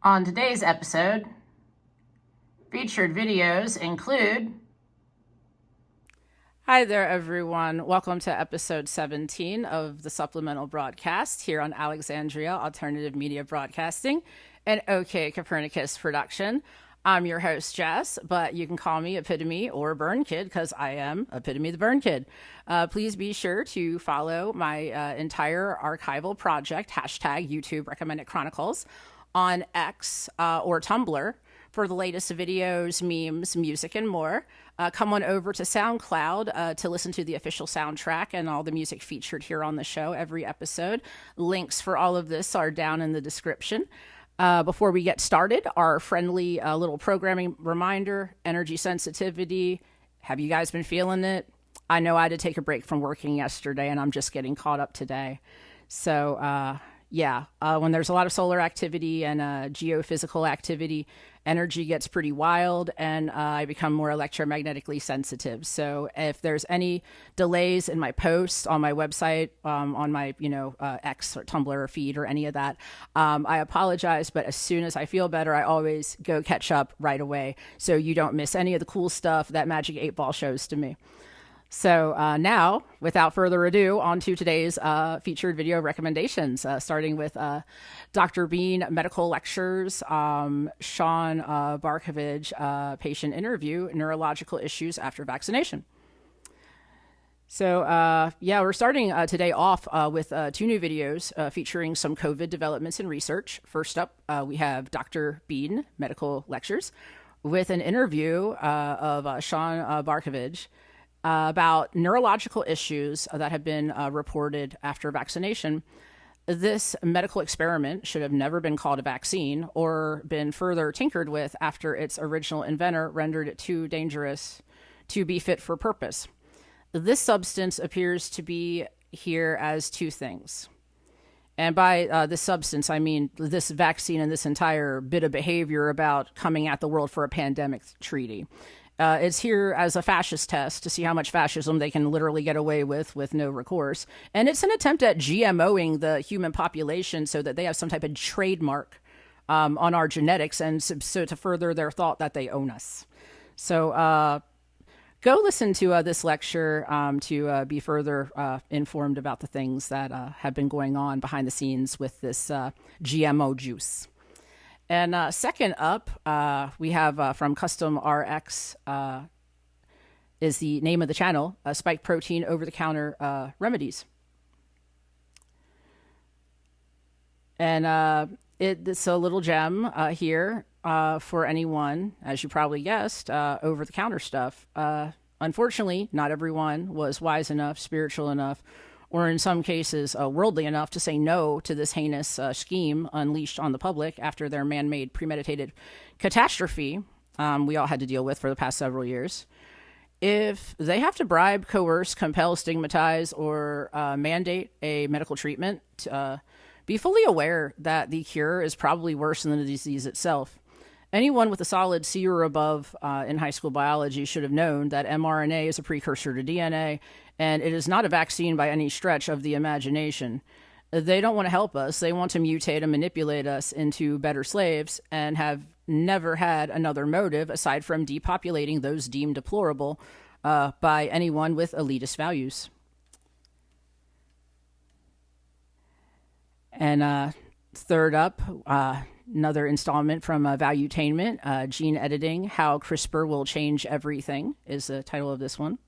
On today's episode, featured videos include... Hi there, everyone. Welcome to episode 17 of the supplemental broadcast here on Alexandria Alternative Media Broadcasting, an OK Copernicus production. I'm your host, Jess, but you can call me Epitome or Burn Kid because I am Epitome the Burn Kid. Please be sure to follow my entire archival project, hashtag YouTube Recommended Chronicles, on X or Tumblr for the latest videos, memes, music, and more. Come on over to SoundCloud to listen to the official soundtrack and all the music featured here on the show every episode. Links for all of this are down in the description. Before we get started, our friendly little programming reminder, energy sensitivity. Have you guys been feeling it? I know I had to take a break from working yesterday and I'm just getting caught up today. So, when there's a lot of solar activity and geophysical activity, energy gets pretty wild and I become more electromagnetically sensitive. So if there's any delays in my posts on my website, on my, X or Tumblr feed or any of that, I apologize. But as soon as I feel better, I always go catch up right away. So you don't miss any of the cool stuff that Magic 8 Ball shows to me. So now, without further ado, on to today's featured video recommendations, starting with Dr. Bean Medical Lectures, Sean Barkovich patient interview, Neurological Issues After Vaccination. So, we're starting today off with two new videos featuring some COVID developments and research. First up, we have Dr. Bean Medical Lectures with an interview of Sean Barkovich about neurological issues that have been reported after vaccination. This medical experiment should have never been called a vaccine or been further tinkered with after its original inventor rendered it too dangerous to be fit for purpose. This substance appears to be here as two things. And by this substance, I mean this vaccine and this entire bit of behavior about coming at the world for a pandemic treaty. It's here as a fascist test to see how much fascism they can literally get away with no recourse. And it's an attempt at GMOing the human population so that they have some type of trademark on our genetics and so to further their thought that they own us. So go listen to this lecture to be further informed about the things that have been going on behind the scenes with this GMO juice. And second up, we have from Custom RX is the name of the channel, Spike Protein Over-the-Counter Remedies. And it's a little gem here for anyone, as you probably guessed, over-the-counter stuff. Unfortunately, not everyone was wise enough, spiritual enough, or in some cases worldly enough to say no to this heinous scheme unleashed on the public after their man-made premeditated catastrophe we all had to deal with for the past several years. If they have to bribe, coerce, compel, stigmatize, or mandate a medical treatment, be fully aware that the cure is probably worse than the disease itself. Anyone with a solid C or above in high school biology should have known that mRNA is a precursor to DNA, and it is not a vaccine by any stretch of the imagination. They don't want to help us. They want to mutate and manipulate us into better slaves and have never had another motive aside from depopulating those deemed deplorable by anyone with elitist values. And third up, another installment from Valuetainment, Gene Editing, How CRISPR Will Change Everything is the title of this one.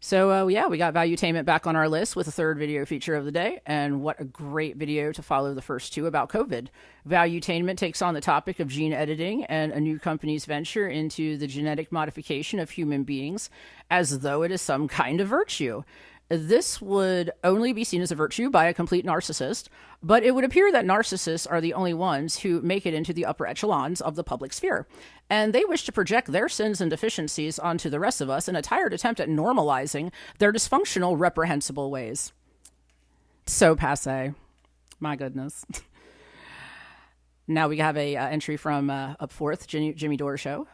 So, we got Valuetainment back on our list with a third video feature of the day, and what a great video to follow the first two about COVID. Valuetainment takes on the topic of gene editing and a new company's venture into the genetic modification of human beings as though it is some kind of virtue. This would only be seen as a virtue by a complete narcissist, but it would appear that narcissists are the only ones who make it into the upper echelons of the public sphere, and they wish to project their sins and deficiencies onto the rest of us in a tired attempt at normalizing their dysfunctional, reprehensible ways. So passé. My goodness. Now we have a entry from Up Forth, Jimmy Dore Show.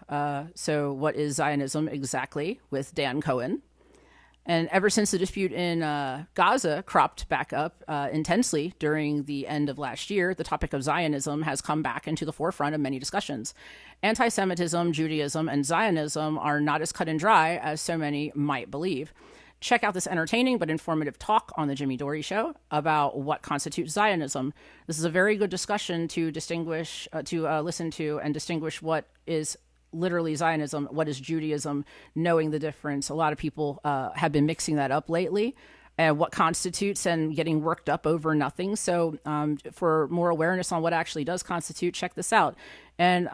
So what is Zionism exactly, with Dan Cohen? And ever since the dispute in Gaza cropped back up intensely during the end of last year, the topic of Zionism has come back into the forefront of many discussions. Anti-Semitism, Judaism, and Zionism are not as cut and dry as so many might believe. Check out this entertaining but informative talk on the Jimmy Dore Show about what constitutes Zionism. This is a very good discussion to distinguish, listen to and distinguish what is literally Zionism, what is Judaism, knowing the difference. A lot of people have been mixing that up lately, and what constitutes and getting worked up over nothing. So for more awareness on what actually does constitute, check this out. And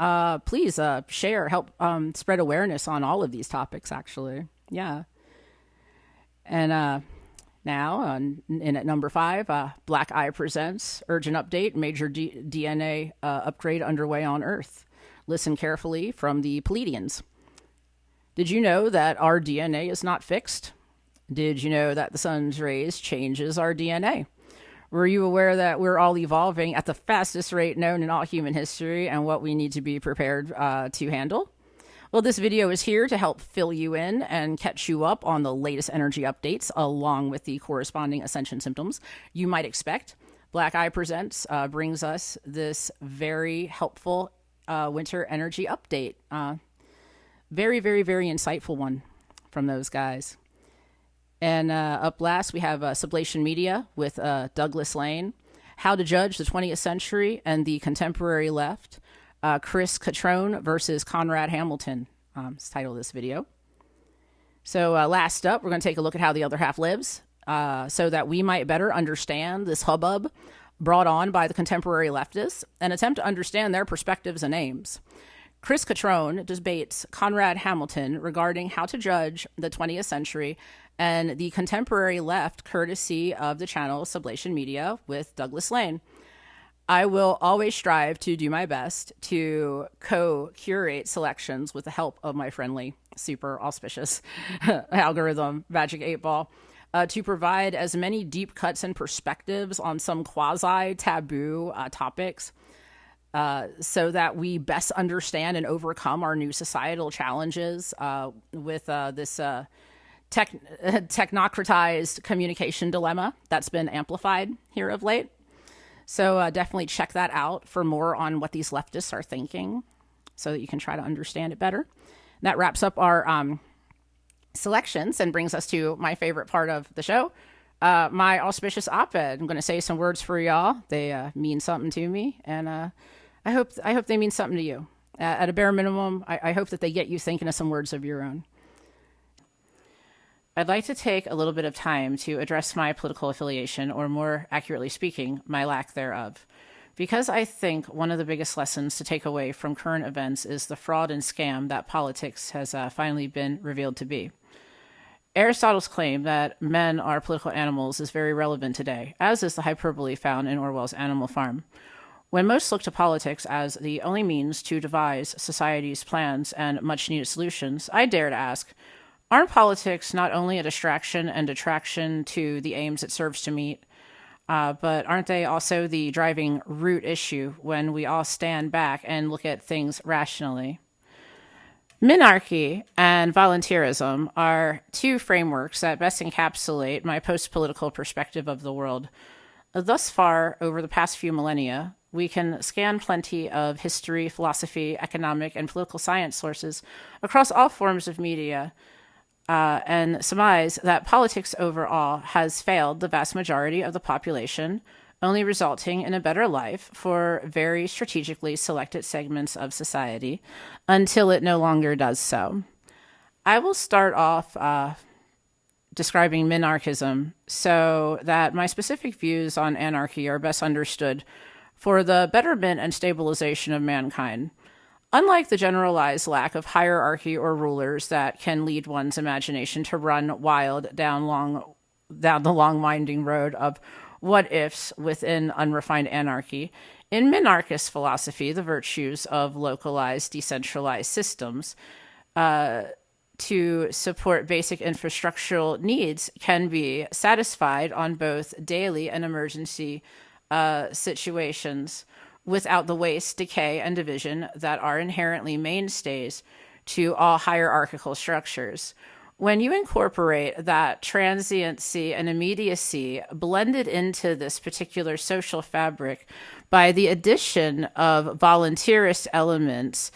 please share, help spread awareness on all of these topics, actually. Yeah. And now, in at number 5, Black Eye presents Urgent Update, Major DNA Upgrade Underway on Earth. Listen carefully from the Pleiadians. Did you know that our DNA is not fixed? Did you know that the sun's rays changes our DNA? Were you aware that we're all evolving at the fastest rate known in all human history and what we need to be prepared to handle? Well, this video is here to help fill you in and catch you up on the latest energy updates along with the corresponding ascension symptoms you might expect. Black Eye Presents brings us this very helpful winter energy update. Very, very, very insightful one from those guys. And up last, we have Sublation Media with Douglas Lane, How to Judge the 20th Century and the Contemporary Left, Chris Catrone versus Conrad Hamilton. It's the title of this video. So last up, we're going to take a look at how the other half lives so that we might better understand this hubbub brought on by the contemporary leftists and attempt to understand their perspectives and aims. Chris Catrone debates Conrad Hamilton regarding how to judge the 20th century and the contemporary left, courtesy of the channel Sublation Media with Douglas Lane. I will always strive to do my best to co-curate selections with the help of my friendly, super auspicious algorithm, Magic 8 Ball, to provide as many deep cuts and perspectives on some quasi-taboo topics so that we best understand and overcome our new societal challenges with this technocratized communication dilemma that's been amplified here of late. So definitely check that out for more on what these leftists are thinking so that you can try to understand it better. And that wraps up our selections and brings us to my favorite part of the show, my auspicious op-ed. I'm going to say some words for y'all. They mean something to me, and I hope they mean something to you. At a bare minimum, I hope that they get you thinking of some words of your own. I'd like to take a little bit of time to address my political affiliation, or more accurately speaking, my lack thereof, because I think one of the biggest lessons to take away from current events is the fraud and scam that politics has finally been revealed to be. Aristotle's claim that men are political animals is very relevant today, as is the hyperbole found in Orwell's Animal Farm. When most look to politics as the only means to devise society's plans and much-needed solutions, I dare to ask, aren't politics not only a distraction and detraction to the aims it serves to meet, but aren't they also the driving root issue when we all stand back and look at things rationally? Minarchy and volunteerism are two frameworks that best encapsulate my post-political perspective of the world. Thus far, over the past few millennia, we can scan plenty of history, philosophy, economic, and political science sources across all forms of media, and surmise that politics overall has failed the vast majority of the population, only resulting in a better life for very strategically selected segments of society until it no longer does so. I will start off describing minarchism so that my specific views on anarchy are best understood for the betterment and stabilization of mankind. Unlike the generalized lack of hierarchy or rulers that can lead one's imagination to run wild down the long winding road of what-ifs within unrefined anarchy, in minarchist philosophy, the virtues of localized, decentralized systems to support basic infrastructural needs can be satisfied on both daily and emergency situations, without the waste, decay, and division that are inherently mainstays to all hierarchical structures. When you incorporate that transiency and immediacy blended into this particular social fabric by the addition of volunteerist elements,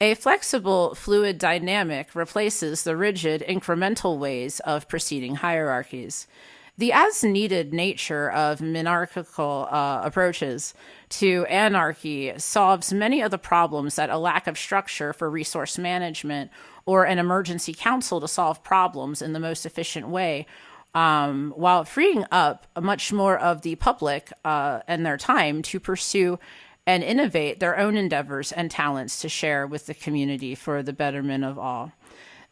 a flexible, fluid dynamic replaces the rigid, incremental ways of proceeding hierarchies. The as-needed nature of monarchical approaches to anarchy solves many of the problems that a lack of structure for resource management or an emergency council to solve problems in the most efficient way, while freeing up much more of the public and their time to pursue and innovate their own endeavors and talents to share with the community for the betterment of all.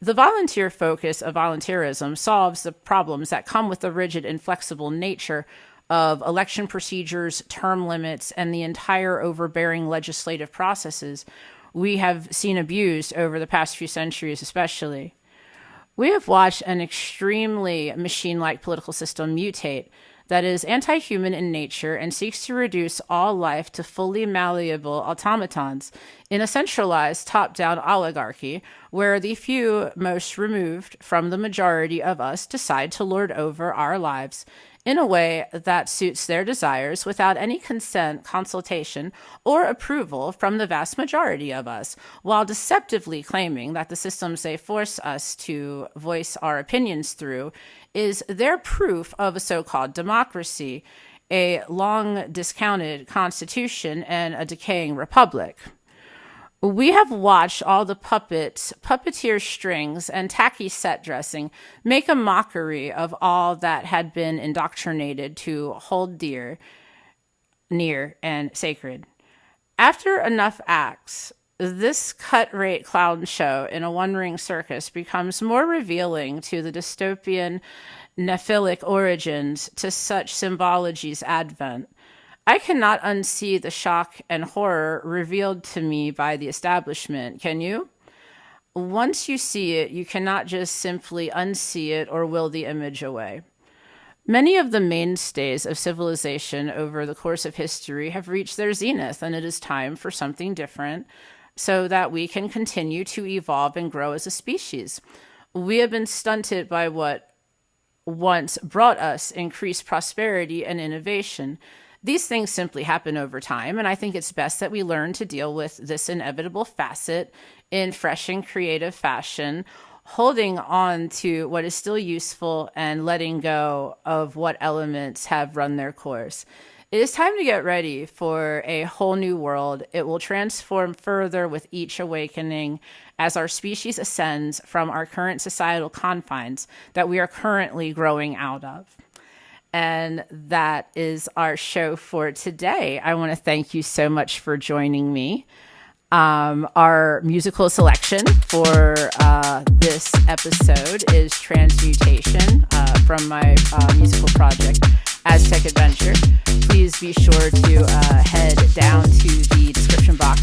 The volunteer focus of volunteerism solves the problems that come with the rigid, inflexible nature of election procedures, term limits, and the entire overbearing legislative processes we have seen abused over the past few centuries especially. We have watched an extremely machine-like political system mutate that is anti-human in nature and seeks to reduce all life to fully malleable automatons in a centralized top-down oligarchy where the few most removed from the majority of us decide to lord over our lives in a way that suits their desires without any consent, consultation, or approval from the vast majority of us, while deceptively claiming that the systems they force us to voice our opinions through is their proof of a so-called democracy, a long discounted constitution, and a decaying republic. We have watched all the puppets, puppeteer strings, and tacky set dressing make a mockery of all that had been indoctrinated to hold dear, near, and sacred. After enough acts, this cut-rate clown show in a one-ring circus becomes more revealing to the dystopian nephilic origins to such symbology's advent. I cannot unsee the shock and horror revealed to me by the establishment, can you? Once you see it, you cannot just simply unsee it or will the image away. Many of the mainstays of civilization over the course of history have reached their zenith, and it is time for something different so that we can continue to evolve and grow as a species. We have been stunted by what once brought us increased prosperity and innovation. These things simply happen over time, and I think it's best that we learn to deal with this inevitable facet in fresh and creative fashion, holding on to what is still useful and letting go of what elements have run their course. It is time to get ready for a whole new world. It will transform further with each awakening as our species ascends from our current societal confines that we are currently growing out of. And that is our show for today. I want to thank you so much for joining me. Our musical selection for this episode is Transmutation from my musical project, Aztec Adventure. Please be sure to head down to the description box